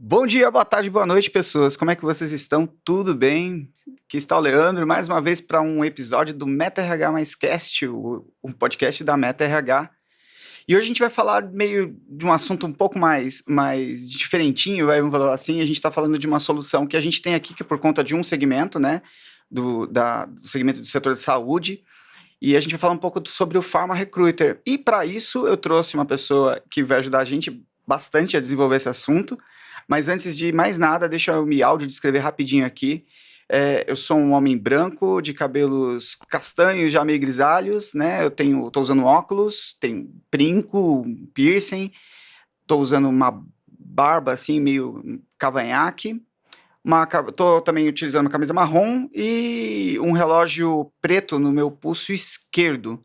Bom dia, boa tarde, boa noite, pessoas. Como é que vocês estão? Tudo bem? Aqui está o Leandro, mais uma vez para um episódio do Meta RH Mais Cast, um podcast da Meta RH. E hoje a gente vai falar meio de um assunto um pouco mais diferentinho, vamos falar assim. A gente está falando de uma solução que a gente tem aqui, que é por conta de um segmento, né? Do segmento do setor de saúde. E a gente vai falar um pouco sobre o Pharma Recruiter. E para isso eu trouxe uma pessoa que vai ajudar a gente bastante a desenvolver esse assunto. Mas antes de mais nada, deixa eu me audiodescrever rapidinho aqui. Eu sou um homem branco, de cabelos castanhos, já meio grisalhos, né? Tô usando óculos, tenho brinco, piercing, tô usando uma barba assim, meio cavanhaque. Tô também utilizando uma camisa marrom e um relógio preto no meu pulso esquerdo.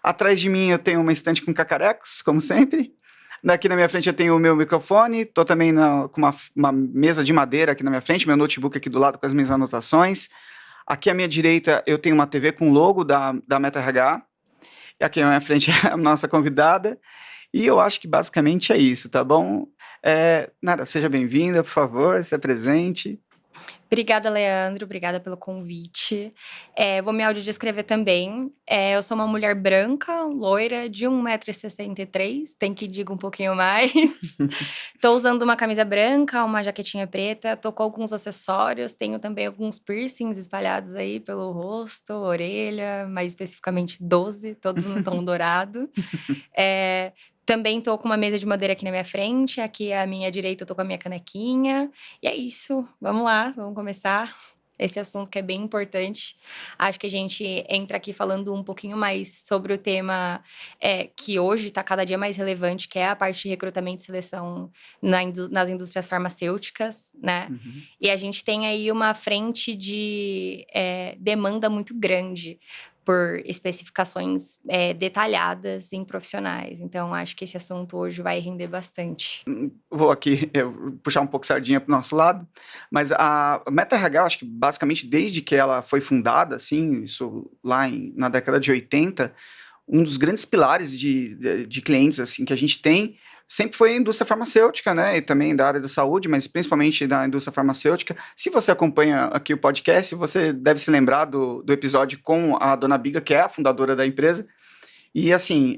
Atrás de mim eu tenho uma estante com cacarecos, como sempre. Daqui na minha frente eu tenho o meu microfone, estou também com uma mesa de madeira aqui na minha frente, meu notebook aqui do lado com as minhas anotações. Aqui à minha direita eu tenho uma TV com logo da Meta RH. E aqui na minha frente é a nossa convidada. E eu acho que basicamente é isso, tá bom? Nara, seja bem-vinda, por favor, se apresente. Obrigada, Leandro. Obrigada pelo convite. Vou me audiodescrever também. Eu sou uma mulher branca, loira, de 1,63 m, tem que diga um pouquinho mais. Estou usando uma camisa branca, uma jaquetinha preta, estou com alguns acessórios, tenho também alguns piercings espalhados aí pelo rosto, orelha, mais especificamente 12, todos no tom dourado. Também tô com uma mesa de madeira aqui na minha frente, aqui à minha direita eu tô com a minha canequinha. E é isso, vamos lá, vamos começar esse assunto que é bem importante. Acho que a gente entra aqui falando um pouquinho mais sobre o tema que hoje está cada dia mais relevante, que é a parte de recrutamento e seleção nas indústrias farmacêuticas, né? Uhum. E a gente tem aí uma frente de demanda muito grande por especificações detalhadas em profissionais. Então, acho que esse assunto hoje vai render bastante. Vou aqui puxar um pouco sardinha para o nosso lado, mas a Meta RH, acho que basicamente desde que ela foi fundada, assim, isso lá na década de 80, um dos grandes pilares de clientes assim, que a gente tem sempre foi a indústria farmacêutica, né? E também da área da saúde, mas principalmente da indústria farmacêutica. Se você acompanha aqui o podcast, você deve se lembrar do episódio com a dona Biga, que é a fundadora da empresa. E assim,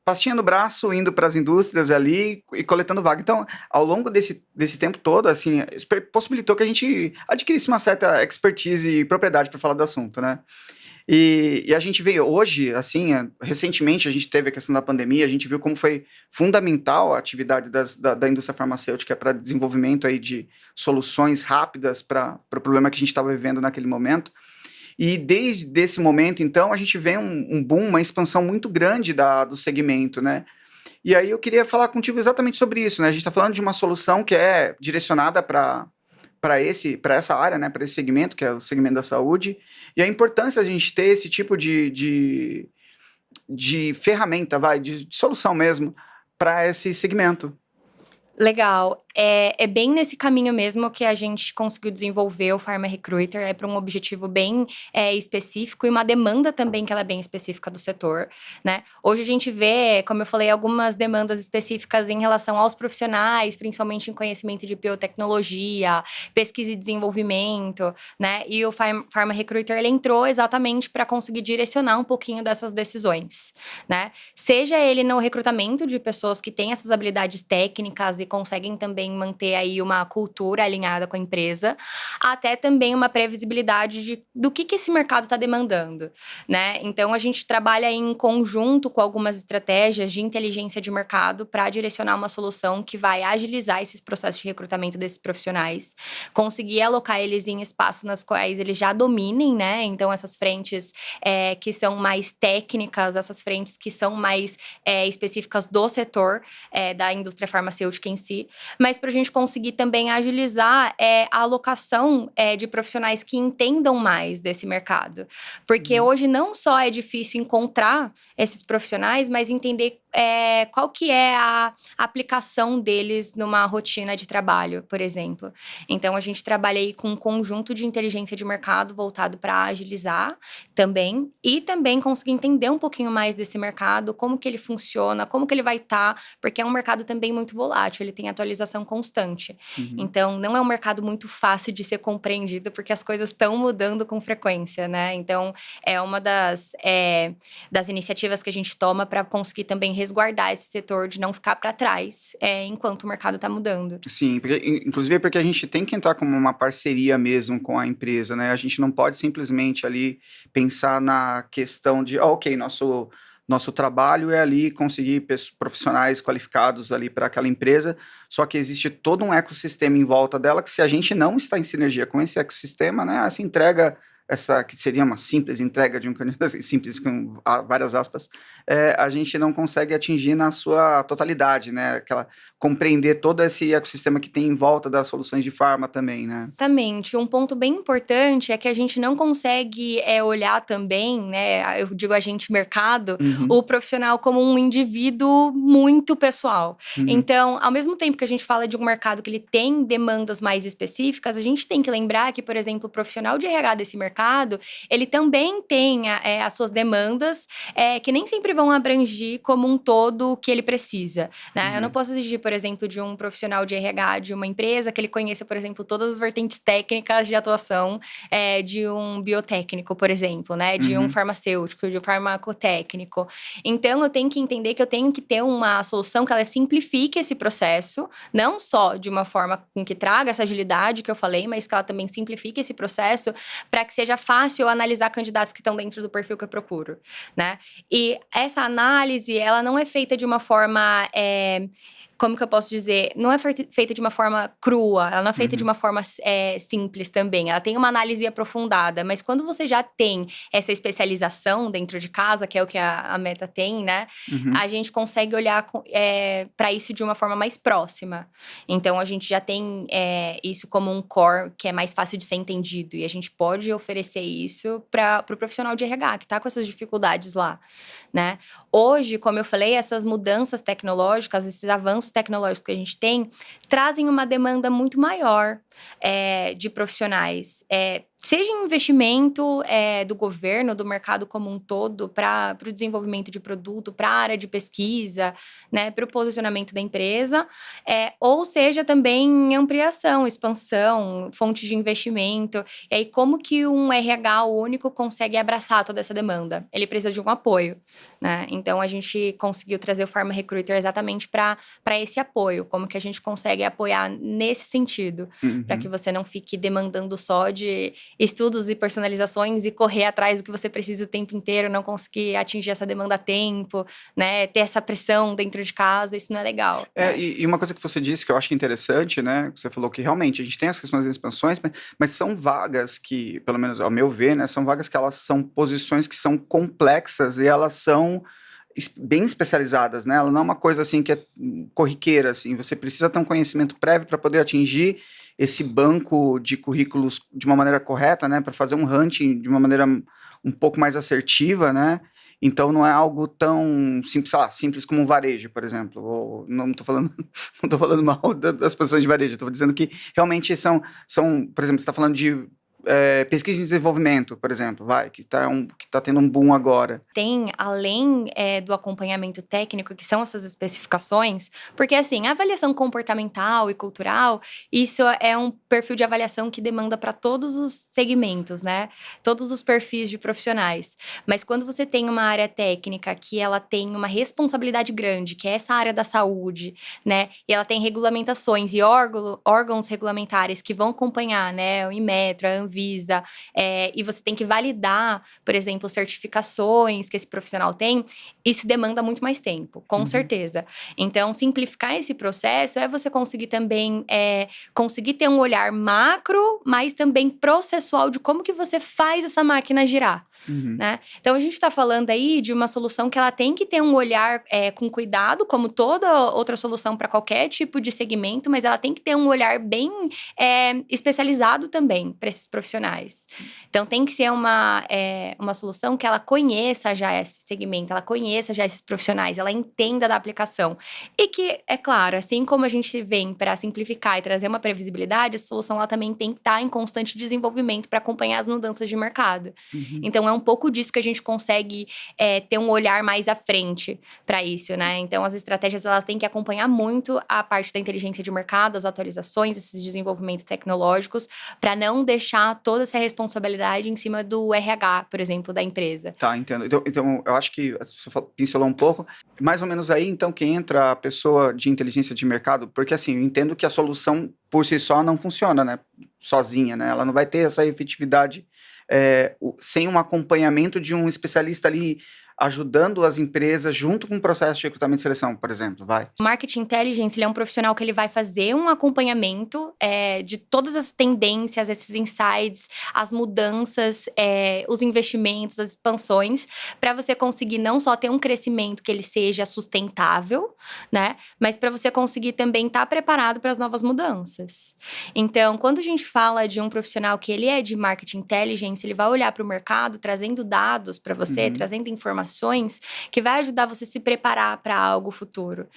pastinha no braço, indo para as indústrias ali e coletando vaga. Então, ao longo desse tempo todo, assim, possibilitou que a gente adquirisse uma certa expertise e propriedade para falar do assunto, né? E a gente veio hoje, assim, recentemente a gente teve a questão da pandemia, a gente viu como foi fundamental a atividade da indústria farmacêutica para desenvolvimento aí de soluções rápidas para o problema que a gente estava vivendo naquele momento. E desde esse momento, então, a gente vê um boom, uma expansão muito grande do segmento, né? E aí eu queria falar contigo exatamente sobre isso, né? A gente está falando de uma solução que é direcionada para essa área, né, para esse segmento, que é o segmento da saúde, e a importância de a gente ter esse tipo de ferramenta, de solução mesmo, para esse segmento. Legal. É bem nesse caminho mesmo que a gente conseguiu desenvolver o Pharma Recruiter. Para um objetivo bem específico e uma demanda também que ela é bem específica do setor, né? Hoje a gente vê, como eu falei, algumas demandas específicas em relação aos profissionais, principalmente em conhecimento de biotecnologia, pesquisa e desenvolvimento, né? E o Pharma Recruiter, ele entrou exatamente para conseguir direcionar um pouquinho dessas decisões, né? Seja ele no recrutamento de pessoas que têm essas habilidades técnicas e conseguem também manter aí uma cultura alinhada com a empresa, até também uma previsibilidade do que esse mercado está demandando, né? Então, a gente trabalha em conjunto com algumas estratégias de inteligência de mercado para direcionar uma solução que vai agilizar esses processos de recrutamento desses profissionais, conseguir alocar eles em espaços nas quais eles já dominem, né? Então, essas frentes que são mais técnicas, essas frentes que são mais específicas do setor da indústria farmacêutica em si, mas para a gente conseguir também agilizar a alocação de profissionais que entendam mais desse mercado. Porque hoje não só é difícil encontrar esses profissionais, mas entender qual que é a aplicação deles numa rotina de trabalho, por exemplo. Então, a gente trabalha aí com um conjunto de inteligência de mercado voltado para agilizar também, e também conseguir entender um pouquinho mais desse mercado, como que ele funciona, como que ele vai estar, porque é um mercado também muito volátil, ele tem atualização constante. Então, não é um mercado muito fácil de ser compreendido, porque as coisas estão mudando com frequência, né? Então, é uma das iniciativas que a gente toma para conseguir também resguardar esse setor de não ficar para trás, enquanto o mercado está mudando. Sim, inclusive porque a gente tem que entrar como uma parceria mesmo com a empresa, né? A gente não pode simplesmente ali pensar na questão de, ok, nosso trabalho é ali conseguir profissionais qualificados ali para aquela empresa, só que existe todo um ecossistema em volta dela que, se a gente não está em sinergia com esse ecossistema, né, essa entrega, essa que seria uma simples entrega de um candidato, simples com várias aspas, a gente não consegue atingir na sua totalidade, né? Compreender todo esse ecossistema que tem em volta das soluções de farma também, né? Exatamente. Um ponto bem importante é que a gente não consegue olhar também, né? Eu digo a gente mercado, o profissional como um indivíduo muito pessoal. Então, ao mesmo tempo que a gente fala de um mercado que ele tem demandas mais específicas, a gente tem que lembrar que, por exemplo, o profissional de RH desse mercado, ele também tem as suas demandas que nem sempre vão abranger como um todo o que ele precisa, né? Eu não posso exigir, por exemplo, de um profissional de RH de uma empresa que ele conheça, por exemplo, todas as vertentes técnicas de atuação de um biotécnico, por exemplo, né? De um farmacêutico, de um farmacotécnico. Então, eu tenho que entender que eu tenho que ter uma solução que ela simplifique esse processo, não só de uma forma com que traga essa agilidade que eu falei, mas que ela também simplifique esse processo para que seja fácil eu analisar candidatos que estão dentro do perfil que eu procuro, né? E essa análise, ela não é feita de uma forma como que eu posso dizer? Não é feita de uma forma crua, ela não é feita de uma forma simples também. Ela tem uma análise aprofundada, mas quando você já tem essa especialização dentro de casa, que é o que a Meta tem, né? A gente consegue olhar para isso de uma forma mais próxima. Então, a gente já tem isso como um core que é mais fácil de ser entendido. E a gente pode oferecer isso para o profissional de RH, que está com essas dificuldades lá, né? Hoje, como eu falei, essas mudanças tecnológicas, esses avanços tecnológicos que a gente tem, trazem uma demanda muito maior de profissionais. Seja em investimento do governo, do mercado como um todo, para o desenvolvimento de produto, para a área de pesquisa, né, para o posicionamento da empresa, ou seja também em ampliação, expansão, fonte de investimento. E aí, como que um RH único consegue abraçar toda essa demanda? Ele precisa de um apoio, né? Então, a gente conseguiu trazer o Pharma Recruiter exatamente para esse apoio. Como que a gente consegue apoiar nesse sentido, para que você não fique demandando só de estudos e personalizações e correr atrás do que você precisa o tempo inteiro, não conseguir atingir essa demanda a tempo, né? Ter essa pressão dentro de casa, isso não é legal. Né? E uma coisa que você disse que eu acho interessante, né? Você falou que realmente a gente tem as questões das expansões, mas são vagas que, pelo menos ao meu ver, né? São vagas que elas são posições que são complexas e elas são bem especializadas, né? Ela não é uma coisa assim que é corriqueira, assim. Você precisa ter um conhecimento prévio para poder atingir esse banco de currículos de uma maneira correta, né? Para fazer um hunting de uma maneira um pouco mais assertiva, né? Então não é algo tão simples como um varejo, por exemplo. Ou, não estou falando mal das posições de varejo. Estou dizendo que realmente são, por exemplo, você está falando de pesquisa e desenvolvimento, por exemplo, que está tendo um boom agora. Tem, além do acompanhamento técnico, que são essas especificações, porque assim, a avaliação comportamental e cultural, isso é um perfil de avaliação que demanda para todos os segmentos, né? Todos os perfis de profissionais. Mas quando você tem uma área técnica que ela tem uma responsabilidade grande, que é essa área da saúde, né? E ela tem regulamentações e órgãos regulamentares que vão acompanhar, né? O Inmetro, a Anvisa, e você tem que validar, por exemplo, certificações que esse profissional tem, isso demanda muito mais tempo, com certeza. Então, simplificar esse processo é você conseguir também, conseguir ter um olhar macro, mas também processual de como que você faz essa máquina girar. Uhum. né? Então, a gente está falando aí de uma solução que ela tem que ter um olhar com cuidado, como toda outra solução para qualquer tipo de segmento, mas ela tem que ter um olhar bem especializado também para esses profissionais. Então, tem que ser uma solução que ela conheça já esse segmento, ela conheça já esses profissionais, ela entenda da aplicação. E que, é claro, assim como a gente vem para simplificar e trazer uma previsibilidade, a solução ela também tem que estar em constante desenvolvimento para acompanhar as mudanças de mercado. Uhum. Então, é um pouco disso que a gente consegue ter um olhar mais à frente para isso, né? Então, as estratégias elas têm que acompanhar muito a parte da inteligência de mercado, as atualizações, esses desenvolvimentos tecnológicos, para não deixar toda essa responsabilidade em cima do RH, por exemplo, da empresa. Tá, entendo. Então, eu acho que você pincelou um pouco. Mais ou menos aí, então, que entra a pessoa de inteligência de mercado, porque assim, eu entendo que a solução por si só não funciona, né? Sozinha, né? Ela não vai ter essa efetividade sem um acompanhamento de um especialista ali ajudando as empresas junto com o processo de recrutamento e seleção, por exemplo, vai. O Market Intelligence, ele é um profissional que ele vai fazer um acompanhamento de todas as tendências, esses insights, as mudanças, os investimentos, as expansões, para você conseguir não só ter um crescimento que ele seja sustentável, né? Mas para você conseguir também estar preparado para as novas mudanças. Então, quando a gente fala de um profissional que ele é de Market Intelligence, ele vai olhar para o mercado, trazendo dados para você, trazendo informações que vai ajudar você a se preparar para algo futuro.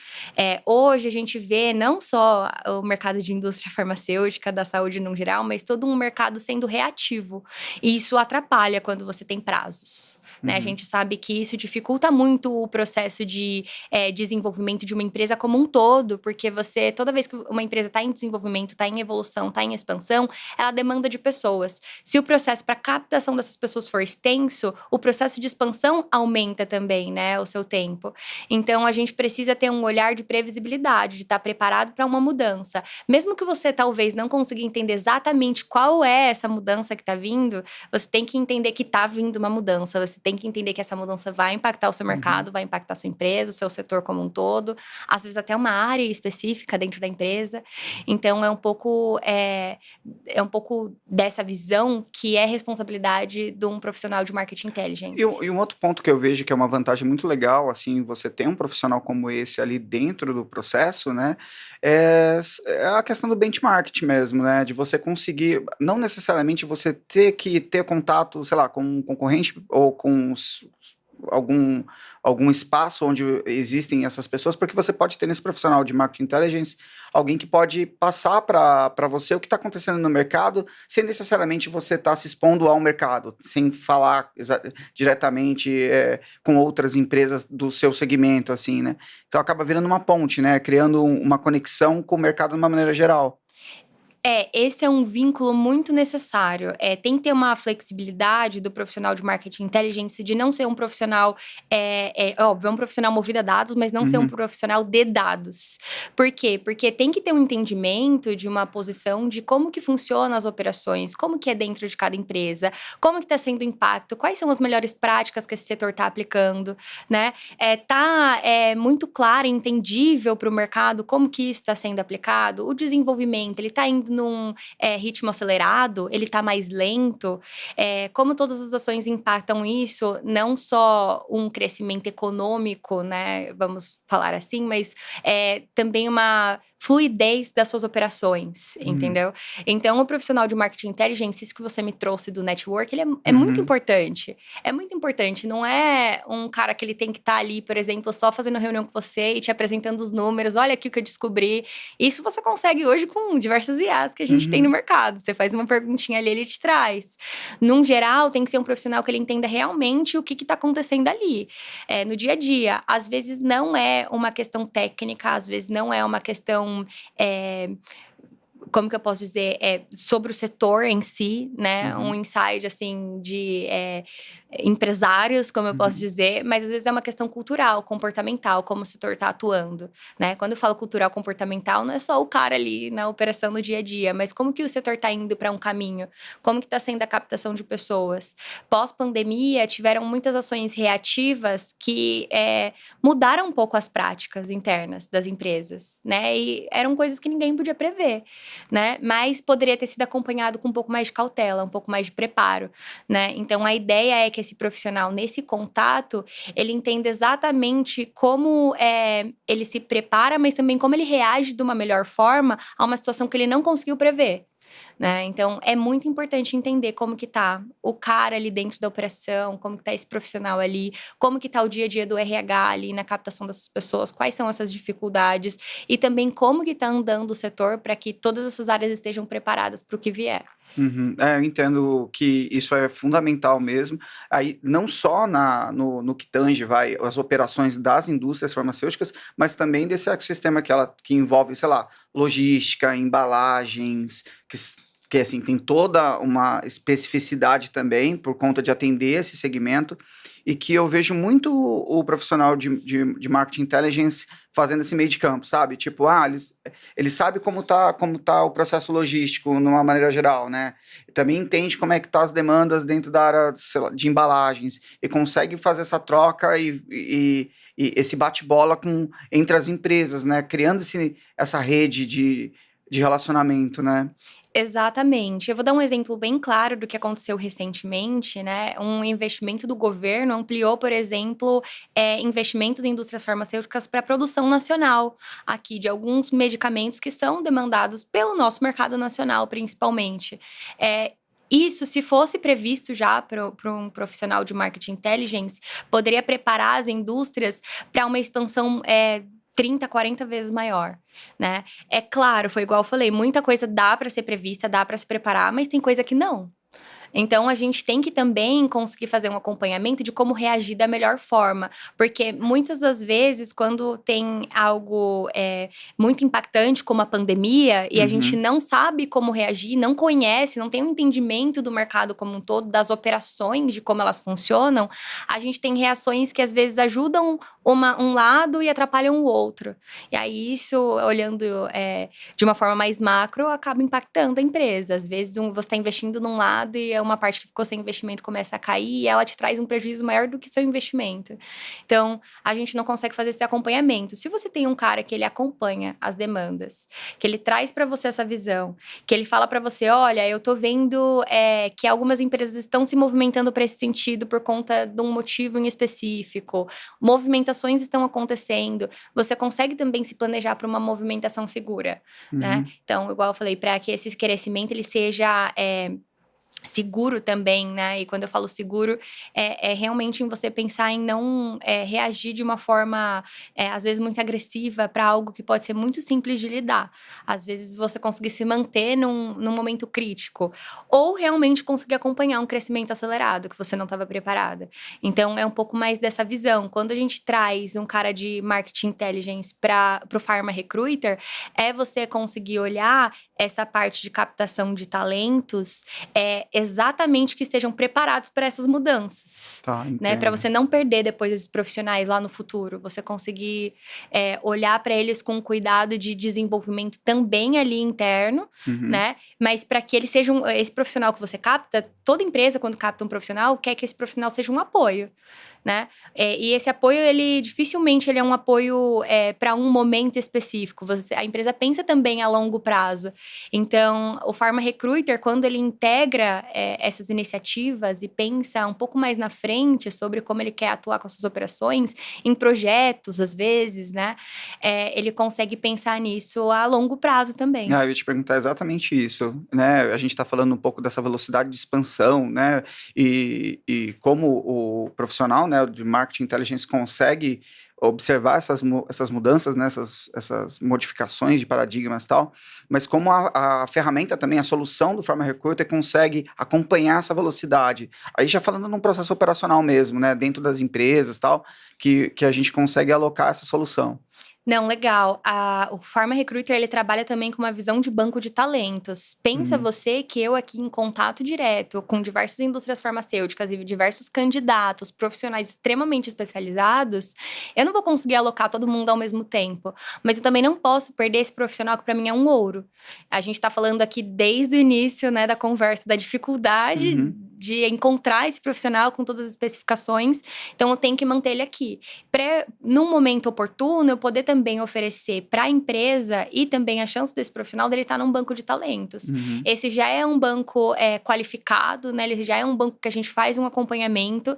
Hoje a gente vê não só o mercado de indústria farmacêutica, da saúde no geral, mas todo um mercado sendo reativo. E isso atrapalha quando você tem prazos. Né? A gente sabe que isso dificulta muito o processo de desenvolvimento de uma empresa como um todo, porque toda vez que uma empresa está em desenvolvimento, está em evolução, está em expansão, ela demanda de pessoas. Se o processo para captação dessas pessoas for extenso, o processo de expansão aumenta também, né, o seu tempo. Então, a gente precisa ter um olhar de previsibilidade, de estar preparado para uma mudança. Mesmo que você talvez não consiga entender exatamente qual é essa mudança que está vindo, você tem que entender que está vindo uma mudança, você tem que entender que essa mudança vai impactar o seu mercado, vai impactar a sua empresa, o seu setor como um todo, às vezes até uma área específica dentro da empresa. Então, é um pouco dessa visão que é responsabilidade de um profissional de Market Intelligence. E um outro ponto que eu vejo que é uma vantagem muito legal, assim, você ter um profissional como esse ali dentro do processo, né, é a questão do benchmark mesmo, né, de você conseguir, não necessariamente você ter que ter contato, sei lá, com um concorrente ou com algum espaço onde existem essas pessoas, porque você pode ter nesse profissional de Market Intelligence alguém que pode passar para você o que está acontecendo no mercado, sem necessariamente você estar se expondo ao mercado, sem falar diretamente com outras empresas do seu segmento, assim, né? Então acaba virando uma ponte, né? Criando uma conexão com o mercado de uma maneira geral. Esse é um vínculo muito necessário. Tem que ter uma flexibilidade do profissional de Marketing Intelligence de não ser um profissional, óbvio, é um profissional movido a dados, mas não ser um profissional de dados. Por quê? Porque tem que ter um entendimento de uma posição de como que funcionam as operações, como que é dentro de cada empresa, como que está sendo o impacto, quais são as melhores práticas que esse setor está aplicando, né? Tá muito claro e entendível para o mercado como que isso está sendo aplicado, o desenvolvimento, ele está indo num ritmo acelerado, ele está mais lento, como todas as ações impactam isso, não só um crescimento econômico, né, vamos falar assim, mas também uma fluidez das suas operações, entendeu? Então, o profissional de Marketing Intelligence, isso que você me trouxe do network, ele é muito importante. É muito importante, não é um cara que ele tem que estar ali, por exemplo, só fazendo reunião com você e te apresentando os números, olha aqui o que eu descobri. Isso você consegue hoje com diversas IAs que a gente tem no mercado. Você faz uma perguntinha ali, ele te traz. Num geral, tem que ser um profissional que ele entenda realmente o que está acontecendo ali. No dia a dia, às vezes não é uma questão técnica, às vezes não é uma questão como que eu posso dizer, sobre o setor em si, né? Um insight, assim, de empresários, como eu posso dizer, mas às vezes é uma questão cultural, comportamental, como o setor está atuando, né? Quando eu falo cultural, comportamental, não é só o cara ali na operação no dia a dia, mas como que o setor está indo para um caminho, como que está sendo a captação de pessoas. Pós-pandemia, tiveram muitas ações reativas que mudaram um pouco as práticas internas das empresas, né? E eram coisas que ninguém podia prever. né? Mas poderia ter sido acompanhado com um pouco mais de cautela, um pouco mais de preparo, né? Então, a ideia é que esse profissional, nesse contato, ele entenda exatamente como ele se prepara, mas também como ele reage de uma melhor forma a uma situação que ele não conseguiu prever. Né? Então, é muito importante entender como que tá o cara ali dentro da operação, como que tá esse profissional ali, como que tá o dia a dia do RH ali na captação dessas pessoas, quais são essas dificuldades e também como que tá andando o setor para que todas essas áreas estejam preparadas para o que vier. Uhum. Eu entendo que isso é fundamental mesmo. Aí, não só no que tange as operações das indústrias farmacêuticas, mas também desse ecossistema que envolve, sei lá, logística, embalagens, que assim, tem toda uma especificidade também por conta de atender esse segmento, e que eu vejo muito o profissional de marketing intelligence fazendo esse meio de campo, sabe? Tipo, ele sabe como tá o processo logístico, numa maneira geral, né? E também entende como é que tá as demandas dentro da área, sei lá, de embalagens, e consegue fazer essa troca e esse bate-bola entre as empresas, né? Criando essa rede de relacionamento, né? Exatamente. Eu vou dar um exemplo bem claro do que aconteceu recentemente, né? Um investimento do governo ampliou, por exemplo, investimentos em indústrias farmacêuticas para a produção nacional aqui de alguns medicamentos que são demandados pelo nosso mercado nacional, principalmente. Isso, se fosse previsto já para um profissional de marketing intelligence, poderia preparar as indústrias para uma expansão 30, 40 vezes maior, né? É claro, foi igual eu falei, muita coisa dá para ser prevista, dá para se preparar, mas tem coisa que não. Então, a gente tem que também conseguir fazer um acompanhamento de como reagir da melhor forma. Porque muitas das vezes, quando tem algo muito impactante, como a pandemia, e a gente não sabe como reagir, não conhece, não tem um entendimento do mercado como um todo, das operações, de como elas funcionam, a gente tem reações que às vezes ajudam um lado e atrapalham o outro. E aí, isso, olhando de uma forma mais macro, acaba impactando a empresa. Às vezes, você está investindo num lado e uma parte que ficou sem investimento começa a cair e ela te traz um prejuízo maior do que seu investimento. Então, a gente não consegue fazer esse acompanhamento. Se você tem um cara que ele acompanha as demandas, que ele traz para você essa visão, que ele fala para você, olha, eu tô vendo que algumas empresas estão se movimentando para esse sentido por conta de um motivo em específico, movimentações estão acontecendo, você consegue também se planejar para uma movimentação segura, né? Então, igual eu falei, para que esse crescimento ele seja seguro também, né? E quando eu falo seguro, é realmente em você pensar em não reagir de uma forma, às vezes, muito agressiva para algo que pode ser muito simples de lidar. Às vezes, você conseguir se manter num momento crítico. Ou realmente conseguir acompanhar um crescimento acelerado que você não estava preparada. Então, é um pouco mais dessa visão. Quando a gente traz um cara de marketing intelligence para o Pharma Recruiter, é você conseguir olhar essa parte de captação de talentos exatamente que estejam preparados para essas mudanças. Tá, Né? Para entendo. você não perder depois esses profissionais lá no futuro. Você conseguir olhar para eles com cuidado de desenvolvimento também ali interno, né? Mas para que eles sejam esse profissional que você capta, toda empresa, quando capta um profissional, quer que esse profissional seja um apoio. Né? E esse apoio, dificilmente ele é um apoio para um momento específico. A empresa pensa também a longo prazo. Então, o Pharma Recruiter, quando ele integra essas iniciativas e pensa um pouco mais na frente sobre como ele quer atuar com as suas operações, em projetos, às vezes, né? Ele consegue pensar nisso a longo prazo também. Eu ia te perguntar exatamente isso, né? A gente está falando um pouco dessa velocidade de expansão, né? E como o profissional, né, de marketing intelligence consegue observar essas mudanças, né, essas modificações de paradigmas e tal, mas como a ferramenta também, a solução do Pharma Recruiter consegue acompanhar essa velocidade. Aí já falando num processo operacional mesmo, né, dentro das empresas e tal, que a gente consegue alocar essa solução. Não, legal. O Pharma Recruiter, ele trabalha também com uma visão de banco de talentos. Pensa você que eu aqui em contato direto com diversas indústrias farmacêuticas e diversos candidatos, profissionais extremamente especializados, eu não vou conseguir alocar todo mundo ao mesmo tempo. Mas eu também não posso perder esse profissional que para mim é um ouro. A gente está falando aqui desde o início, né, da conversa, da dificuldade de encontrar esse profissional com todas as especificações, então eu tenho que manter ele aqui. Num momento oportuno, eu poder também oferecer para a empresa e também a chance desse profissional dele estar num banco de talentos. Esse já é um banco qualificado, né? Ele já é um banco que a gente faz um acompanhamento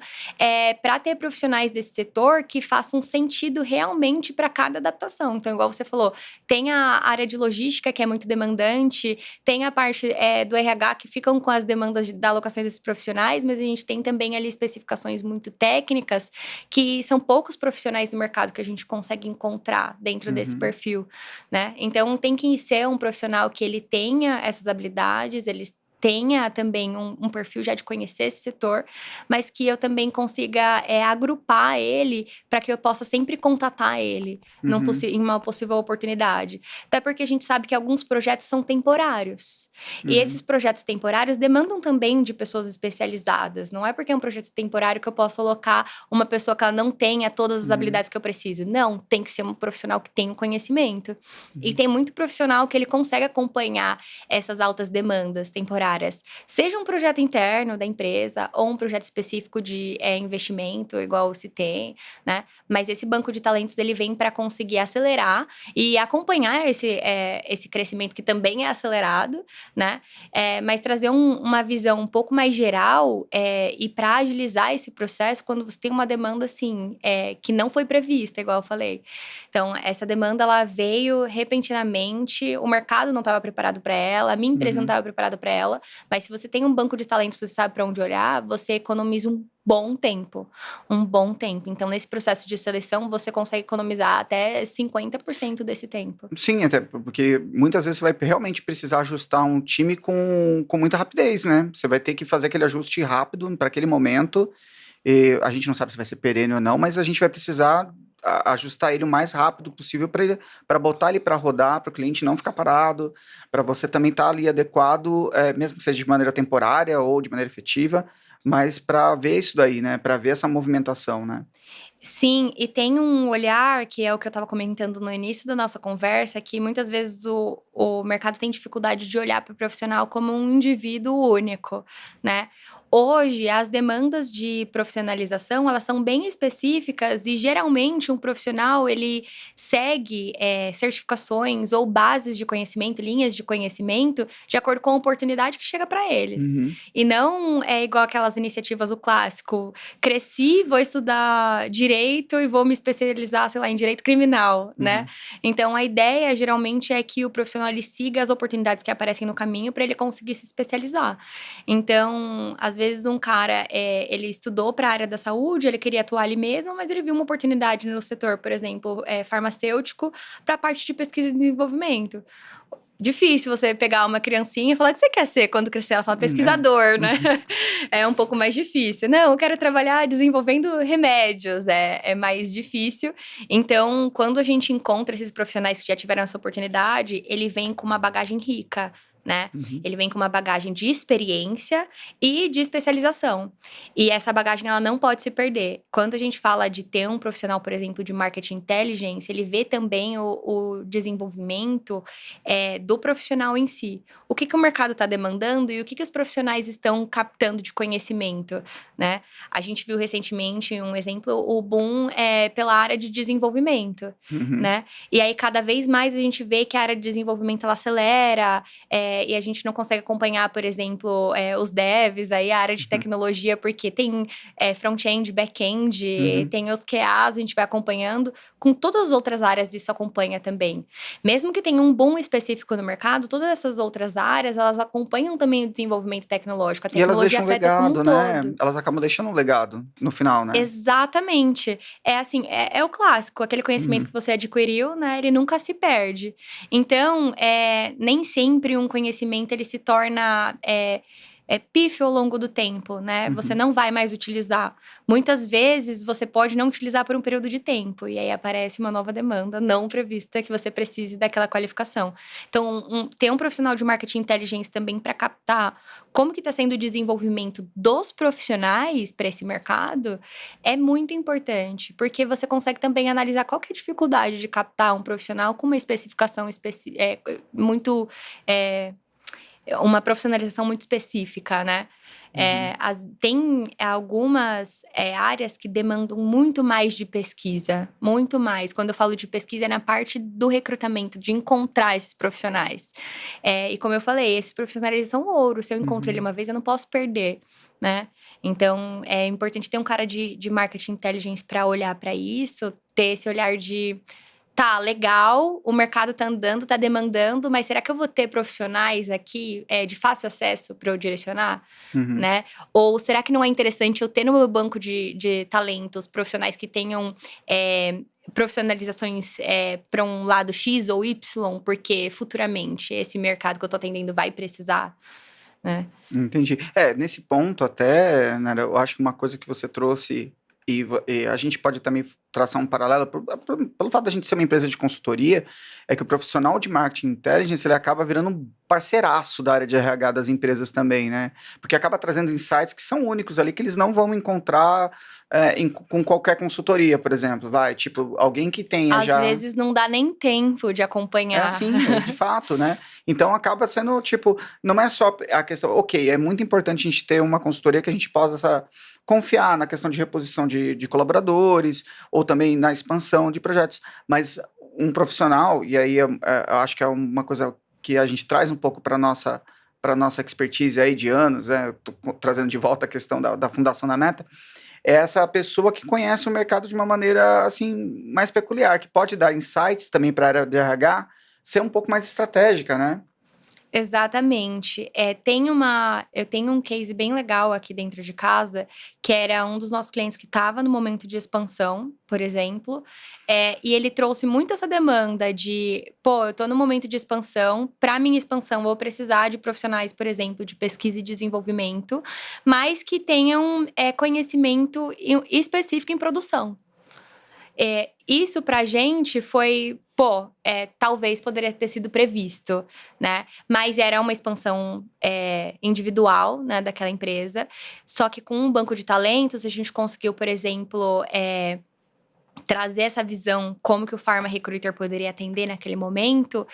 para ter profissionais desse setor que façam sentido realmente para cada adaptação. Então, igual você falou, tem a área de logística, que é muito demandante, tem a parte do RH, que ficam com as demandas da alocação desses profissionais, mas a gente tem também ali especificações muito técnicas, que são poucos profissionais do mercado que a gente consegue encontrar dentro desse perfil, né? Então, tem que ser um profissional que ele tenha essas habilidades, ele tenha também um perfil já de conhecer esse setor, mas que eu também consiga agrupar ele para que eu possa sempre contatar ele em uma possível oportunidade. Até porque a gente sabe que alguns projetos são temporários. E esses projetos temporários demandam também de pessoas especializadas. Não é porque é um projeto temporário que eu posso alocar uma pessoa que ela não tenha todas as habilidades que eu preciso. Não, tem que ser um profissional que tenha o conhecimento. E tem muito profissional que ele consegue acompanhar essas altas demandas temporárias. Seja um projeto interno da empresa ou um projeto específico de investimento, igual se tem, né? Mas esse banco de talentos, ele vem para conseguir acelerar e acompanhar esse crescimento que também é acelerado, né? Mas trazer uma visão um pouco mais geral e para agilizar esse processo quando você tem uma demanda, assim, que não foi prevista, igual eu falei. Então, essa demanda, ela veio repentinamente, o mercado não estava preparado para ela, a minha empresa não estava preparada para ela, mas se você tem um banco de talentos, você sabe para onde olhar, você economiza um bom tempo. Então, nesse processo de seleção, você consegue economizar até 50% desse tempo. Sim, até porque muitas vezes você vai realmente precisar ajustar um time com muita rapidez, né? Você vai ter que fazer aquele ajuste rápido para aquele momento. E a gente não sabe se vai ser perene ou não, mas a gente vai precisar ajustar ele o mais rápido possível para botar ele para rodar, para o cliente não ficar parado, para você também estar ali adequado, mesmo que seja de maneira temporária ou de maneira efetiva, mas para ver isso daí, né? Para ver essa movimentação, né? Sim, e tem um olhar, que é o que eu estava comentando no início da nossa conversa, que muitas vezes o mercado tem dificuldade de olhar para o profissional como um indivíduo único, né? Hoje, as demandas de profissionalização, elas são bem específicas e, geralmente, um profissional, ele segue certificações ou bases de conhecimento, linhas de conhecimento, de acordo com a oportunidade que chega para eles. E não é igual aquelas iniciativas, o clássico, cresci, vou estudar direito e vou me especializar, sei lá, em direito criminal, né? Então, a ideia, geralmente, é que o profissional, ele siga as oportunidades que aparecem no caminho para ele conseguir se especializar. Então, às vezes um cara, ele estudou para a área da saúde, ele queria atuar ali mesmo, mas ele viu uma oportunidade no setor, por exemplo, farmacêutico, para a parte de pesquisa e desenvolvimento. Difícil você pegar uma criancinha e falar o que você quer ser quando crescer. Ela fala pesquisador, né? É um pouco mais difícil. Não, eu quero trabalhar desenvolvendo remédios. É mais difícil. Então, quando a gente encontra esses profissionais que já tiveram essa oportunidade, ele vem com uma bagagem rica, né? Ele vem com uma bagagem de experiência e de especialização. E essa bagagem, ela não pode se perder. Quando a gente fala de ter um profissional, por exemplo, de marketing intelligence, ele vê também o desenvolvimento do profissional em si. O que o mercado está demandando e o que os profissionais estão captando de conhecimento, né? A gente viu recentemente um exemplo, o boom pela área de desenvolvimento, né? E aí, cada vez mais, a gente vê que a área de desenvolvimento, ela acelera, e a gente não consegue acompanhar, por exemplo, os devs, aí, a área de tecnologia, porque tem front-end, back-end, tem os QAs, a gente vai acompanhando. Com todas as outras áreas, isso acompanha também. Mesmo que tenha um boom específico no mercado, todas essas outras áreas, elas acompanham também o desenvolvimento tecnológico. A tecnologia e elas deixam um afeta como legado, um né? todo. Elas acabam deixando um legado no final, né? Exatamente. É assim, é o clássico, aquele conhecimento que você adquiriu, né? Ele nunca se perde. Então, nem sempre um conhecimento, ele se torna pífio ao longo do tempo, né? Você não vai mais utilizar. Muitas vezes, você pode não utilizar por um período de tempo. E aí, aparece uma nova demanda não prevista que você precise daquela qualificação. Então, ter um profissional de marketing intelligence também para captar como que está sendo o desenvolvimento dos profissionais para esse mercado é muito importante. Porque você consegue também analisar qual que é a dificuldade de captar um profissional com uma especificação muito... uma profissionalização muito específica, né? Tem algumas áreas que demandam muito mais de pesquisa, muito mais. Quando eu falo de pesquisa, é na parte do recrutamento, de encontrar esses profissionais. E como eu falei, esses profissionais são ouro. Se eu encontro ele uma vez, eu não posso perder, né? Então, é importante ter um cara de marketing intelligence para olhar para isso, ter esse olhar de tá, legal, o mercado tá andando, tá demandando, mas será que eu vou ter profissionais aqui de fácil acesso para eu direcionar, né? Ou será que não é interessante eu ter no meu banco de talentos profissionais que tenham profissionalizações para um lado X ou Y, porque futuramente esse mercado que eu tô atendendo vai precisar, né? Entendi. Nesse ponto até, Nara, eu acho que uma coisa que você trouxe, e a gente pode também traçar um paralelo, pelo fato da gente ser uma empresa de consultoria, é que o profissional de marketing intelligence, ele acaba virando um parceiraço da área de RH das empresas também, né? Porque acaba trazendo insights que são únicos ali, que eles não vão encontrar com qualquer consultoria, por exemplo. Tipo, alguém que tenha Às vezes não dá nem tempo de acompanhar. Assim, de fato, né? Então acaba sendo, tipo, não é só a questão, ok, é muito importante a gente ter uma consultoria que a gente possa confiar na questão de reposição de colaboradores, ou também na expansão de projetos, mas um profissional, e aí eu acho que é uma coisa que a gente traz um pouco para nossa expertise aí de anos, né? Tô trazendo de volta a questão da fundação da Meta, é essa pessoa que conhece o mercado de uma maneira, assim, mais peculiar, que pode dar insights também para a área de RH, ser um pouco mais estratégica, né? Exatamente. Eu tenho um case bem legal aqui dentro de casa, que era um dos nossos clientes que estava no momento de expansão, por exemplo, e ele trouxe muito essa demanda de, eu tô no momento de expansão, para minha expansão vou precisar de profissionais, por exemplo, de pesquisa e desenvolvimento, mas que tenham conhecimento específico em produção. Isso pra gente foi, talvez poderia ter sido previsto, né? Mas era uma expansão individual, né, daquela empresa. Só que com um banco de talentos, a gente conseguiu, por exemplo, trazer essa visão, como que o Pharma Recruiter poderia atender naquele momento,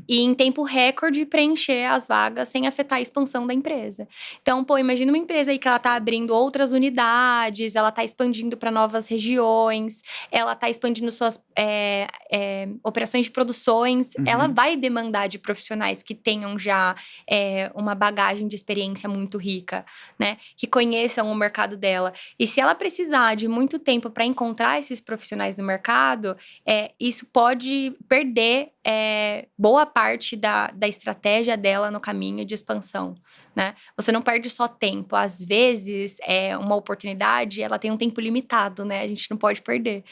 e em tempo recorde preencher as vagas sem afetar a expansão da empresa. Então, imagina uma empresa aí que ela tá abrindo outras unidades, ela tá expandindo para novas regiões, ela tá expandindo suas operações de produções, ela vai demandar de profissionais que tenham já uma bagagem de experiência muito rica, né? Que conheçam o mercado dela. E se ela precisar de muito tempo para encontrar esses profissionais no mercado, isso pode perder boa parte da estratégia dela no caminho de expansão, né? Você não perde só tempo. Às vezes, uma oportunidade, ela tem um tempo limitado, né? A gente não pode perder.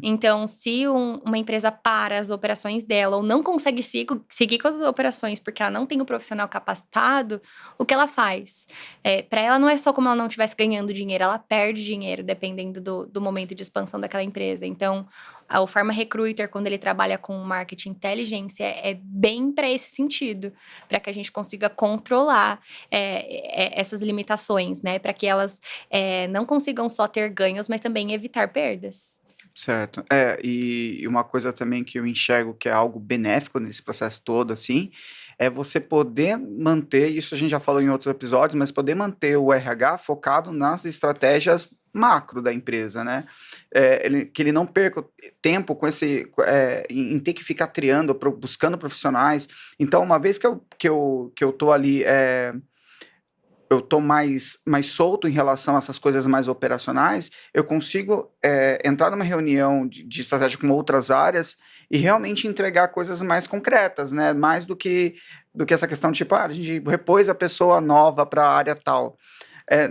Então, se uma empresa para as operações dela ou não consegue seguir com as operações porque ela não tem o profissional capacitado, o que ela faz? Para ela, não é só como ela não estivesse ganhando dinheiro, ela perde dinheiro dependendo do momento de expansão daquela empresa. Então, o Pharma Recruiter, quando ele trabalha com marketing intelligence, é bem para esse sentido, para que a gente consiga controlar essas limitações, né? Para que elas não consigam só ter ganhos, mas também evitar perdas. Certo. E uma coisa também que eu enxergo que é algo benéfico nesse processo todo, assim, é você poder manter, isso a gente já falou em outros episódios, mas poder manter o RH focado nas estratégias macro da empresa, né? Que ele não perca tempo com em ter que ficar triando, buscando profissionais. Então, uma vez que eu tô ali, eu tô mais solto em relação a essas coisas mais operacionais, eu consigo entrar numa reunião de estratégia com outras áreas e realmente entregar coisas mais concretas, né? Mais do que essa questão de tipo, a gente repôs a pessoa nova para a área tal.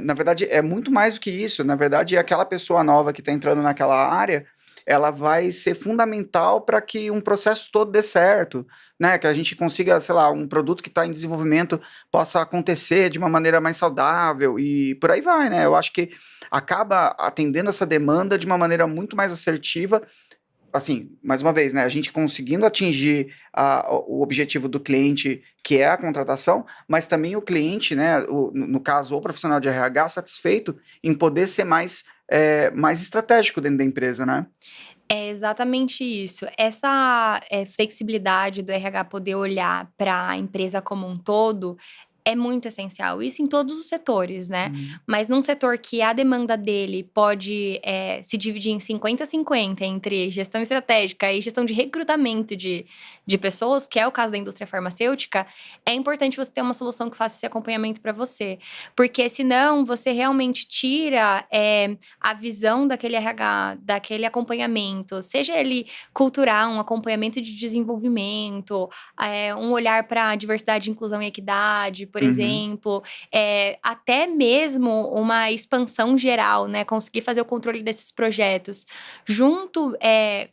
Na verdade, é muito mais do que isso. Na verdade, aquela pessoa nova que está entrando naquela área, ela vai ser fundamental para que um processo todo dê certo, né? Que a gente consiga, sei lá, um produto que está em desenvolvimento possa acontecer de uma maneira mais saudável e por aí vai, né? Eu acho que acaba atendendo essa demanda de uma maneira muito mais assertiva. Assim, mais uma vez, né, a gente conseguindo atingir o objetivo do cliente, que é a contratação, mas também o cliente, né, no caso, o profissional de RH satisfeito em poder ser mais estratégico dentro da empresa, né? É exatamente isso. Essa flexibilidade do RH poder olhar para a empresa como um todo é muito essencial. Isso em todos os setores, né? Mas num setor que a demanda dele pode se dividir em 50-50 entre gestão estratégica e gestão de recrutamento de pessoas, que é o caso da indústria farmacêutica, é importante você ter uma solução que faça esse acompanhamento para você. Porque senão você realmente tira a visão daquele RH, daquele acompanhamento, seja ele cultural, um acompanhamento de desenvolvimento, um olhar para diversidade, inclusão e equidade, por exemplo, até mesmo uma expansão geral, né? Conseguir fazer o controle desses projetos junto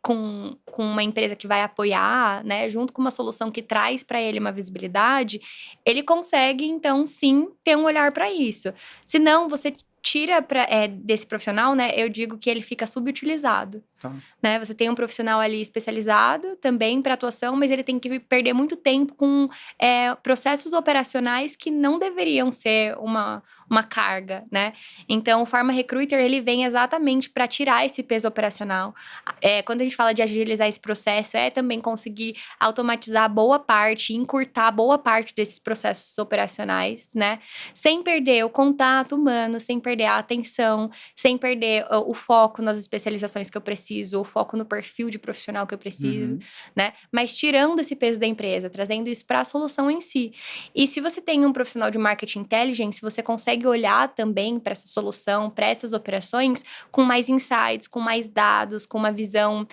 com uma empresa que vai apoiar, né? Junto com uma solução que traz para ele uma visibilidade, ele consegue, então, sim, ter um olhar para isso. Se não, você tira desse profissional, né? Eu digo que ele fica subutilizado. Tá. Né? Você tem um profissional ali especializado também para atuação, mas ele tem que perder muito tempo com processos operacionais que não deveriam ser uma carga, né? Então, o Pharma Recruiter, ele vem exatamente para tirar esse peso operacional. Quando a gente fala de agilizar esse processo, também conseguir automatizar boa parte, encurtar boa parte desses processos operacionais, né? Sem perder o contato humano, sem perder a atenção, sem perder o foco nas especializações que eu preciso, o foco no perfil de profissional que eu preciso, né? Mas tirando esse peso da empresa, trazendo isso para a solução em si. E se você tem um profissional de marketing intelligence, você consegue olhar também para essa solução, para essas operações, com mais insights, com mais dados, com uma visão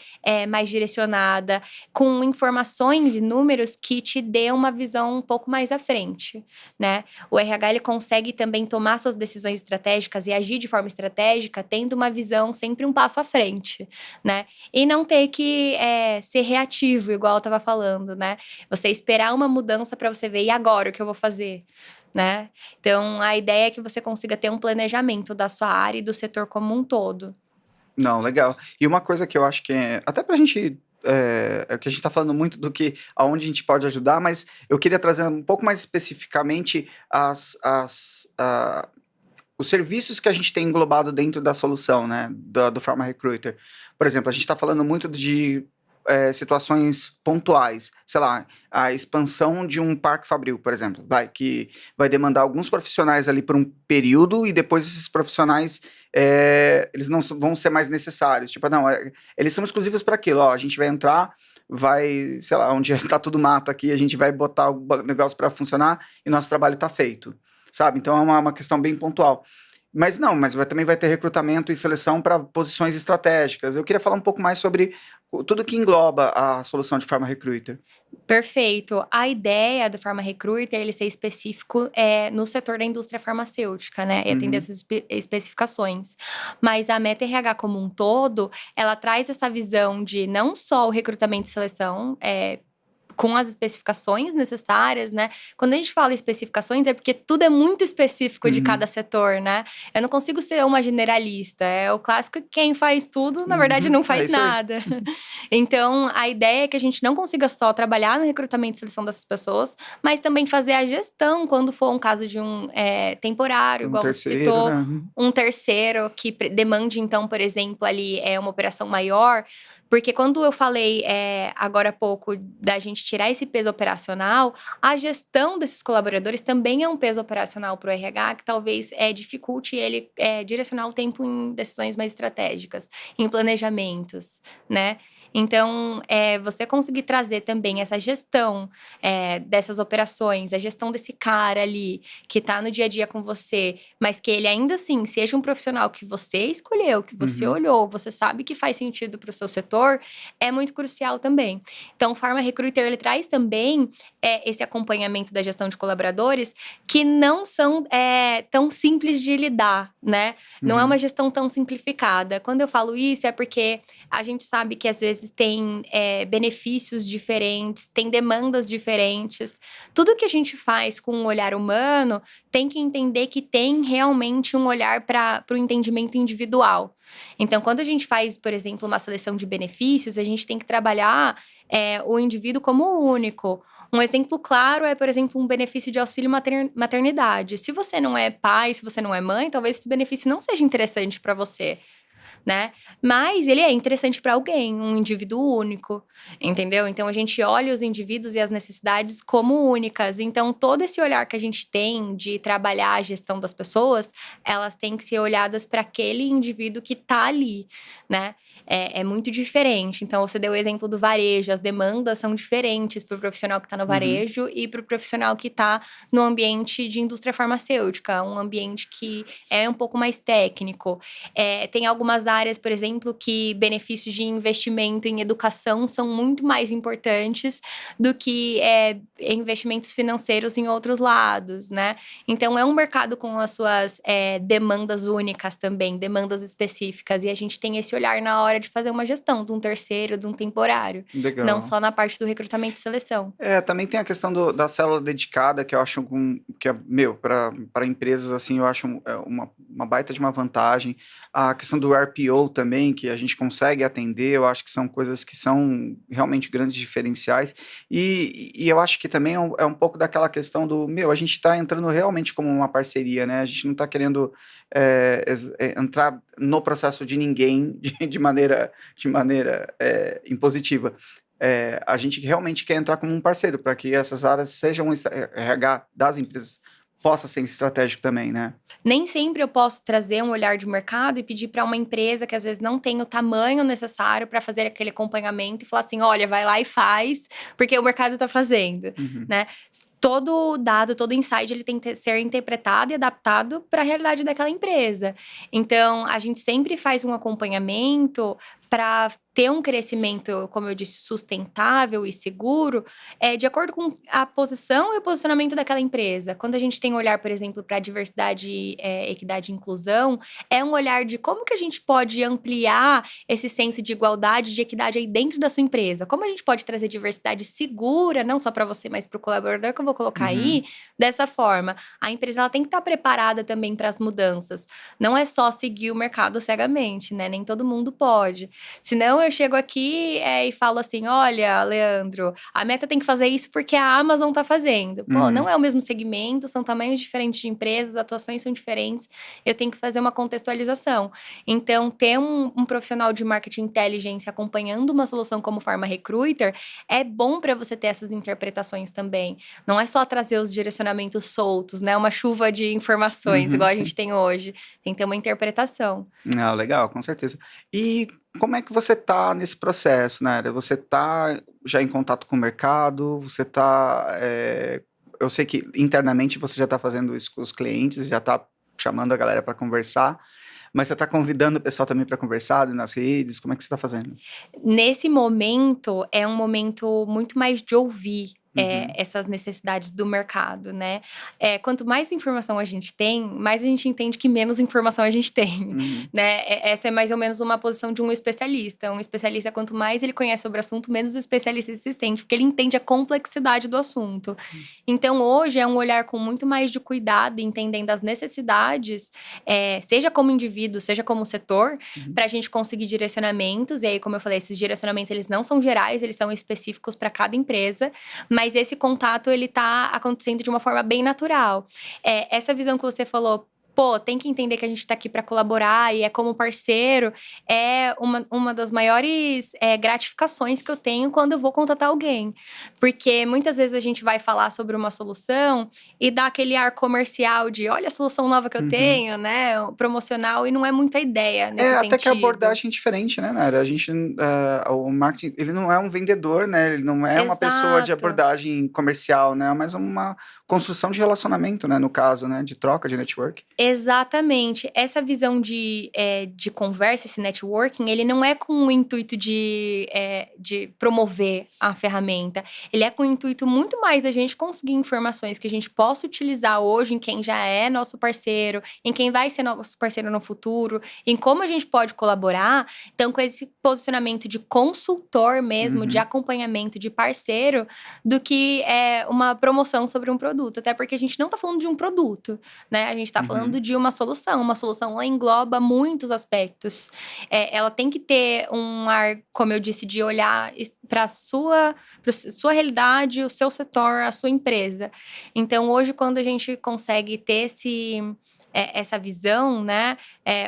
mais direcionada, com informações e números que te dê uma visão um pouco mais à frente, né? O RH, ele consegue também tomar suas decisões estratégicas e agir de forma estratégica, tendo uma visão sempre um passo à frente, né? E não ter que ser reativo, igual eu estava falando, né? Você esperar uma mudança para você ver, e agora o que eu vou fazer? Né? Então, a ideia é que você consiga ter um planejamento da sua área e do setor como um todo. Não, legal. E uma coisa que eu acho que até pra gente. Que a gente está falando muito do que aonde a gente pode ajudar, mas eu queria trazer um pouco mais especificamente os serviços que a gente tem englobado dentro da solução, né, do Pharma Recruiter. Por exemplo, a gente está falando muito de situações pontuais, sei lá, a expansão de um parque fabril, por exemplo, que vai demandar alguns profissionais ali por um período e depois esses profissionais eles não vão ser mais necessários, tipo, não, eles são exclusivos para aquilo, ó, a gente vai entrar, vai, sei lá, onde está tudo mato aqui, a gente vai botar o negócio para funcionar e nosso trabalho está feito, sabe? Então é uma questão bem pontual. Mas também vai ter recrutamento e seleção para posições estratégicas. Eu queria falar um pouco mais sobre tudo que engloba a solução de Pharma Recruiter. Perfeito. A ideia do Pharma Recruiter, ele ser específico no setor da indústria farmacêutica, né? E atender essas especificações. Mas a Meta RH como um todo, ela traz essa visão de não só o recrutamento e seleção, com as especificações necessárias, né? Quando a gente fala especificações, é porque tudo é muito específico de cada setor, né? Eu não consigo ser uma generalista. É o clássico que quem faz tudo, na verdade, não faz nada. Então, a ideia é que a gente não consiga só trabalhar no recrutamento e seleção dessas pessoas, mas também fazer a gestão quando for um caso de um temporário, igual você citou. Né? Um terceiro que demande, então, por exemplo, ali uma operação maior. Porque quando eu falei agora há pouco da gente tirar esse peso operacional, a gestão desses colaboradores também é um peso operacional para o RH que talvez dificulte ele direcionar o tempo em decisões mais estratégicas, em planejamentos, né? Então, você conseguir trazer também essa gestão dessas operações, a gestão desse cara ali que está no dia a dia com você, mas que ele ainda assim seja um profissional que você escolheu, que você olhou, você sabe que faz sentido para o seu setor, é muito crucial também. Então, o Pharma Recruiter, ele traz também esse acompanhamento da gestão de colaboradores que não são tão simples de lidar, né? Não é uma gestão tão simplificada. Quando eu falo isso, é porque a gente sabe que às vezes tem benefícios diferentes, tem demandas diferentes. Tudo que a gente faz com um olhar humano tem que entender que tem realmente um olhar para o entendimento individual. Então, quando a gente faz, por exemplo, uma seleção de benefícios, a gente tem que trabalhar o indivíduo como único. Um exemplo claro é, por exemplo, um benefício de auxílio maternidade. Se você não é pai, se você não é mãe, talvez esse benefício não seja interessante para você. né? Mas ele é interessante para alguém, um indivíduo único, entendeu? Então a gente olha os indivíduos e as necessidades como únicas. Então todo esse olhar que a gente tem de trabalhar a gestão das pessoas, elas têm que ser olhadas para aquele indivíduo que está ali, né? É muito diferente. Então, você deu o exemplo do varejo, as demandas são diferentes para o profissional que está no varejo e para o profissional que está no ambiente de indústria farmacêutica, um ambiente que é um pouco mais técnico. Tem algumas áreas, por exemplo, que benefícios de investimento em educação são muito mais importantes do que investimentos financeiros em outros lados, né? Então, é um mercado com as suas demandas únicas também, demandas específicas, e a gente tem esse olhar na hora de fazer uma gestão de um terceiro, de um temporário, não Legal. só na parte do recrutamento e seleção. Também tem a questão da célula dedicada, que eu acho que é, para empresas, assim, eu acho uma baita de uma vantagem. A questão do RPO também, que a gente consegue atender, eu acho que são coisas que são realmente grandes diferenciais. E eu acho que também é um pouco daquela questão a gente está entrando realmente como uma parceria, né? A gente não está querendo entrar no processo de ninguém de maneira impositiva. A gente realmente quer entrar como um parceiro para que essas áreas sejam RH das empresas possa ser estratégico também, né? Nem sempre eu posso trazer um olhar de mercado e pedir para uma empresa que às vezes não tem o tamanho necessário para fazer aquele acompanhamento e falar assim, olha, vai lá e faz, porque o mercado está fazendo, né? Todo dado, todo insight, ele tem que ser interpretado e adaptado para a realidade daquela empresa. Então, a gente sempre faz um acompanhamento para ter um crescimento, como eu disse, sustentável e seguro, de acordo com a posição e o posicionamento daquela empresa. Quando a gente tem um olhar, por exemplo, para diversidade, equidade e inclusão, é um olhar de como que a gente pode ampliar esse senso de igualdade, de equidade aí dentro da sua empresa. Como a gente pode trazer diversidade segura, não só para você, mas para o colaborador que eu vou colocar aí, dessa forma. A empresa ela tem que estar preparada também para as mudanças. Não é só seguir o mercado cegamente, né? Nem todo mundo pode. Senão eu chego aqui e falo assim, olha, Leandro, a Meta tem que fazer isso porque a Amazon tá fazendo. Pô, não é o mesmo segmento, são tamanhos diferentes de empresas, atuações são diferentes, eu tenho que fazer uma contextualização. Então, ter um profissional de marketing inteligência acompanhando uma solução como Pharma Recruiter é bom para você ter essas interpretações também. Não é só trazer os direcionamentos soltos, né? Uma chuva de informações, igual a Sim. gente tem hoje. Tem que ter uma interpretação. Ah, legal, com certeza. E como é que você está nesse processo, né? Você está já em contato com o mercado? Você está. Eu sei que internamente você já está fazendo isso com os clientes, já está chamando a galera para conversar, mas você está convidando o pessoal também para conversar nas redes? Como é que você está fazendo? Nesse momento, é um momento muito mais de ouvir essas necessidades do mercado, né? Quanto mais informação a gente tem, mais a gente entende que menos informação a gente tem, né? Essa é mais ou menos uma posição de um especialista. Um especialista, quanto mais ele conhece sobre o assunto, menos especialista ele se sente, porque ele entende a complexidade do assunto. Então, hoje, é um olhar com muito mais de cuidado, entendendo as necessidades, seja como indivíduo, seja como setor, para a gente conseguir direcionamentos. E aí, como eu falei, esses direcionamentos, eles não são gerais, eles são específicos para cada empresa, mas esse contato, ele tá acontecendo de uma forma bem natural. Essa visão que você falou, pô, tem que entender que a gente tá aqui para colaborar e é como parceiro, é uma das maiores gratificações que eu tenho quando eu vou contratar alguém. Porque muitas vezes a gente vai falar sobre uma solução e dá aquele ar comercial de olha a solução nova que eu tenho, né? Promocional, e não é muita ideia nesse sentido. Até que a abordagem é diferente, né, Nara? O marketing, ele não é um vendedor, né? Ele não é uma pessoa de abordagem comercial, né? Mas uma construção de relacionamento, né? No caso, né? De troca, de network. Exatamente. Essa visão de conversa, esse networking, ele não é com o intuito de promover a ferramenta. Ele é com o intuito muito mais da gente conseguir informações que a gente possa utilizar hoje em quem já é nosso parceiro, em quem vai ser nosso parceiro no futuro, em como a gente pode colaborar. Então, com esse posicionamento de consultor mesmo, de acompanhamento, de parceiro, do que uma promoção sobre um produto. Até porque a gente não está falando de um produto, né? A gente está falando de uma solução. Uma solução, ela engloba muitos aspectos. Ela tem que ter um ar, como eu disse, de olhar para a sua realidade, o seu setor, a sua empresa. Então, hoje, quando a gente consegue ter essa visão, né?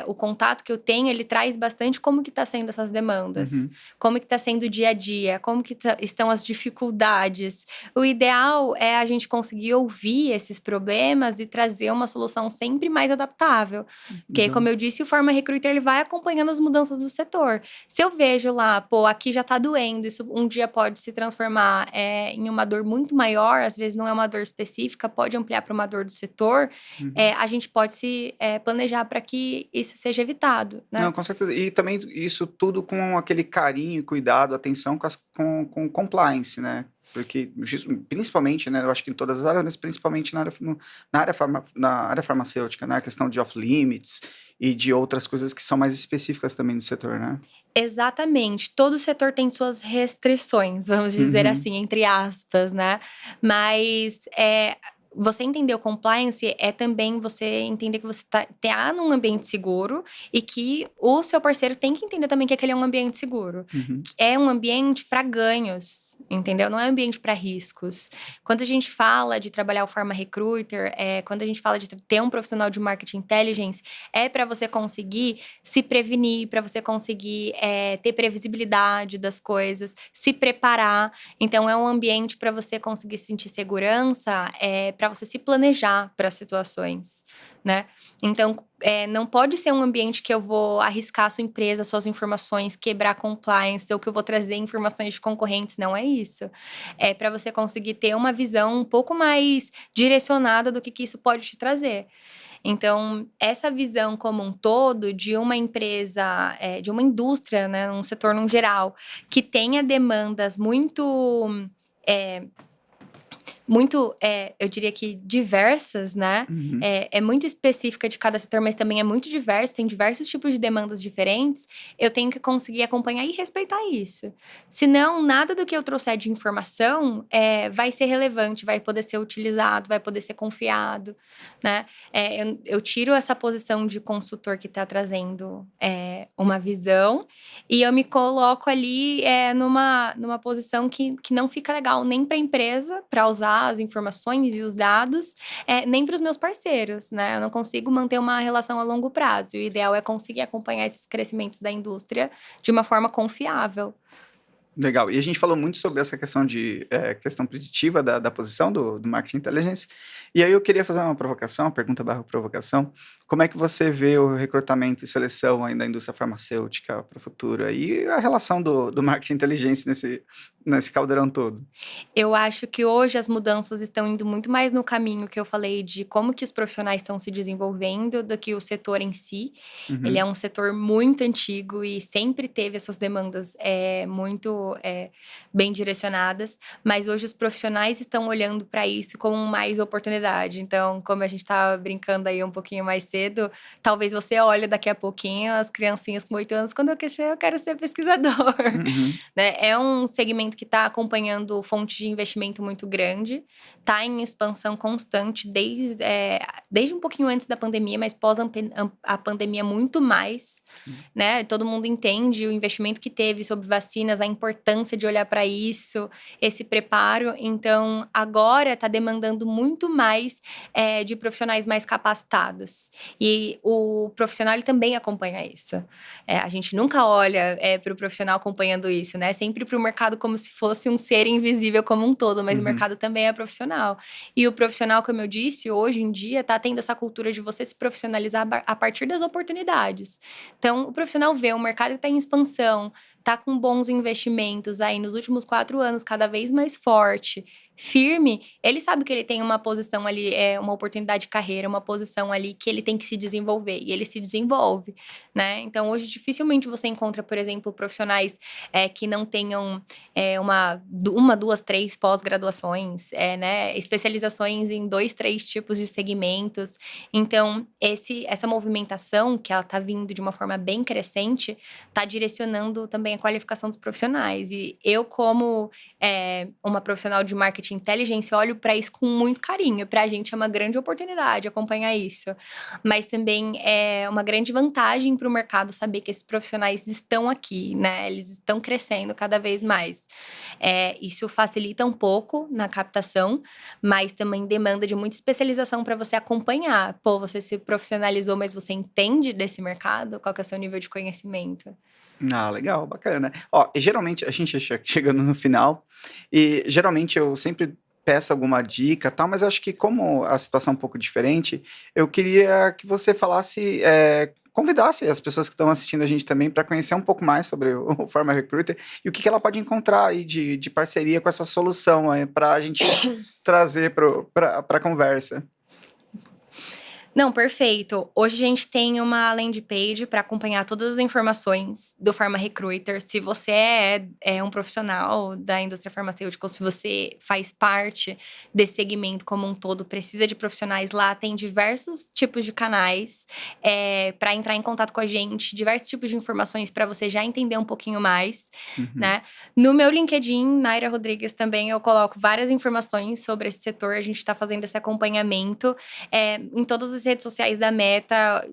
O contato que eu tenho, ele traz bastante como que está sendo essas demandas, como que está sendo o dia a dia, como que estão as dificuldades. O ideal é a gente conseguir ouvir esses problemas e trazer uma solução sempre mais adaptável. Porque, como eu disse, o Pharma Recruiter ele vai acompanhando as mudanças do setor. Se eu vejo lá, pô, aqui já tá doendo, isso um dia pode se transformar em uma dor muito maior, às vezes não é uma dor específica, pode ampliar para uma dor do setor, a gente pode se planejar para que isso seja evitado, né? Não, com certeza. E também isso tudo com aquele carinho, cuidado, atenção com compliance, né? Porque, principalmente, né? Eu acho que em todas as áreas, mas principalmente na área farmacêutica, né? A questão de off-limits e de outras coisas que são mais específicas também do setor, né? Exatamente. Todo setor tem suas restrições, vamos dizer assim, entre aspas, né? Mas você entender o compliance é também você entender que você tá num ambiente seguro e que o seu parceiro tem que entender também que aquele é um ambiente seguro. É um ambiente para ganhos, entendeu? Não é um ambiente para riscos. Quando a gente fala de trabalhar o Pharma Recruiter, quando a gente fala de ter um profissional de Market Intelligence, é para você conseguir se prevenir, para você conseguir ter previsibilidade das coisas, se preparar. Então, é um ambiente para você conseguir sentir segurança, para você se planejar para situações, né? Então, não pode ser um ambiente que eu vou arriscar a sua empresa, suas informações, quebrar compliance, ou que eu vou trazer informações de concorrentes, não é isso. É para você conseguir ter uma visão um pouco mais direcionada do que isso pode te trazer. Então, essa visão como um todo de uma empresa, de uma indústria, né, um setor num geral, que tenha demandas muito, eu diria que diversas, né? É muito específica de cada setor, mas também é muito diverso, tem diversos tipos de demandas diferentes. Eu tenho que conseguir acompanhar e respeitar isso. Senão, nada do que eu trouxer de informação vai ser relevante, vai poder ser utilizado, vai poder ser confiado, né? Eu tiro essa posição de consultor que está trazendo uma visão e eu me coloco ali numa posição que não fica legal nem para a empresa, para usar as informações e os dados, nem para os meus parceiros, né? Eu não consigo manter uma relação a longo prazo. O ideal é conseguir acompanhar esses crescimentos da indústria de uma forma confiável. Legal. E a gente falou muito sobre essa questão de questão preditiva da posição do Marketing Intelligence. E aí eu queria fazer uma provocação, uma pergunta barra provocação. Como é que você vê o recrutamento e seleção aí da indústria farmacêutica para o futuro? E a relação do Marketing Intelligence nesse caldeirão todo? Eu acho que hoje as mudanças estão indo muito mais no caminho que eu falei de como que os profissionais estão se desenvolvendo do que o setor em si. Ele é um setor muito antigo e sempre teve essas demandas muito bem direcionadas, mas hoje os profissionais estão olhando para isso como mais oportunidade. Então, como a gente estava brincando aí um pouquinho mais cedo, talvez você olhe daqui a pouquinho as criancinhas com 8 anos, quando eu questionei, eu quero ser pesquisador. Né? É um segmento que está acompanhando fonte de investimento muito grande, está em expansão constante desde um pouquinho antes da pandemia, mas pós a pandemia muito mais, né? Todo mundo entende o investimento que teve sobre vacinas, a importância de olhar para isso, esse preparo. Então, agora está demandando muito mais de profissionais mais capacitados. E o profissional ele também acompanha isso. A gente nunca olha para o profissional acompanhando isso, né? Sempre para o mercado como se fosse um ser invisível como um todo, mas o mercado também é profissional. E o profissional, como eu disse, hoje em dia está tendo essa cultura de você se profissionalizar a partir das oportunidades. Então, o profissional vê o mercado que está em expansão, está com bons investimentos aí nos últimos 4 anos, cada vez mais forte, firme, ele sabe que ele tem uma posição ali, uma oportunidade de carreira, uma posição ali que ele tem que se desenvolver, e ele se desenvolve, né? Então, hoje, dificilmente você encontra, por exemplo, profissionais que não tenham uma, 2, 3 pós-graduações, né? Especializações em 2, 3 tipos de segmentos. Então, essa movimentação, que ela está vindo de uma forma bem crescente, está direcionando também a qualificação dos profissionais. E eu, como uma profissional de marketing marketing, inteligência, eu olho para isso com muito carinho. Para a gente é uma grande oportunidade acompanhar isso. Mas também é uma grande vantagem para o mercado saber que esses profissionais estão aqui, né? Eles estão crescendo cada vez mais. Isso facilita um pouco na captação, mas também demanda de muita especialização para você acompanhar. Pô, você se profissionalizou, mas você entende desse mercado? Qual que é o seu nível de conhecimento? Ah, legal, bacana. Ó, e geralmente a gente chegando no final, e geralmente eu sempre peço alguma dica, e tal, mas eu acho que como a situação é um pouco diferente, eu queria que você falasse, convidasse as pessoas que estão assistindo a gente também para conhecer um pouco mais sobre o Pharma Recruiter e o que ela pode encontrar aí de parceria com essa solução para a gente trazer para a conversa. Não, perfeito. Hoje a gente tem uma landing page para acompanhar todas as informações do Pharma Recruiter. Se você é um profissional da indústria farmacêutica ou se você faz parte desse segmento como um todo, precisa de profissionais lá, tem diversos tipos de canais para entrar em contato com a gente, diversos tipos de informações para você já entender um pouquinho mais, né? No meu LinkedIn, Naira Rodrigues, também eu coloco várias informações sobre esse setor. A gente está fazendo esse acompanhamento em todas as redes sociais da Meta,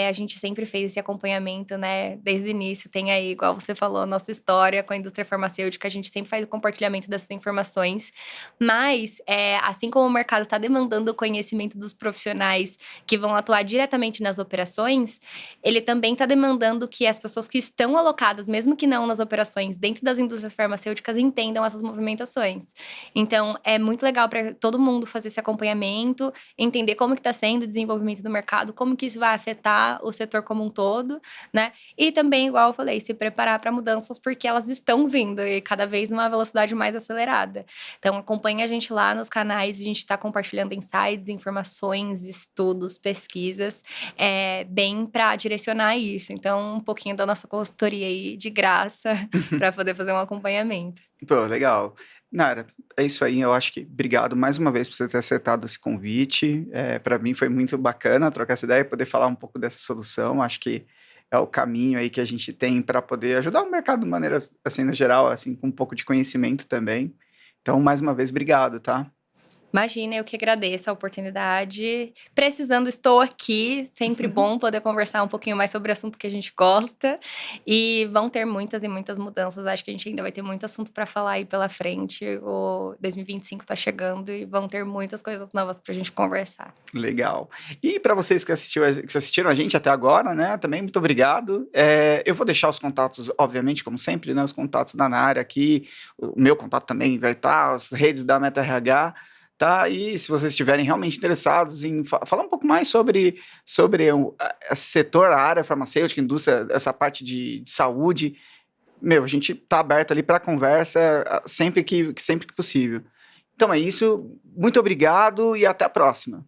a gente sempre fez esse acompanhamento, né? Desde o início, tem aí, igual você falou, a nossa história com a indústria farmacêutica, a gente sempre faz o compartilhamento dessas informações. Mas, assim como o mercado está demandando o conhecimento dos profissionais que vão atuar diretamente nas operações, ele também está demandando que as pessoas que estão alocadas, mesmo que não nas operações, dentro das indústrias farmacêuticas, entendam essas movimentações. Então, é muito legal para todo mundo fazer esse acompanhamento, entender como que está sendo o desenvolvimento do mercado, como que isso vai afetar o setor como um todo, né? E também, igual eu falei, se preparar para mudanças, porque elas estão vindo e cada vez numa velocidade mais acelerada. Então, acompanhe a gente lá nos canais, a gente está compartilhando insights, informações, estudos, pesquisas, bem para direcionar isso. Então, um pouquinho da nossa consultoria aí de graça para poder fazer um acompanhamento. Pô, legal. Nara, é isso aí. Eu acho que obrigado mais uma vez por você ter aceitado esse convite. Para mim foi muito bacana trocar essa ideia e poder falar um pouco dessa solução. Acho que é o caminho aí que a gente tem para poder ajudar o mercado de maneira, assim, no geral, assim, com um pouco de conhecimento também. Então, mais uma vez, obrigado, tá? Imagina, eu que agradeço a oportunidade. Precisando, estou aqui. Sempre bom poder conversar um pouquinho mais sobre o assunto que a gente gosta. E vão ter muitas e muitas mudanças. Acho que a gente ainda vai ter muito assunto para falar aí pela frente. O 2025 está chegando e vão ter muitas coisas novas para a gente conversar. Legal. E para vocês que assistiram a gente até agora, né, também muito obrigado. Eu vou deixar os contatos, obviamente, como sempre, né, os contatos da Nara aqui. O meu contato também vai estar, as redes da Meta RH. Tá? E se vocês estiverem realmente interessados em falar um pouco mais sobre esse setor, a área farmacêutica, indústria, essa parte de saúde, a gente está aberto ali para conversa sempre que possível. Então é isso, muito obrigado e até a próxima.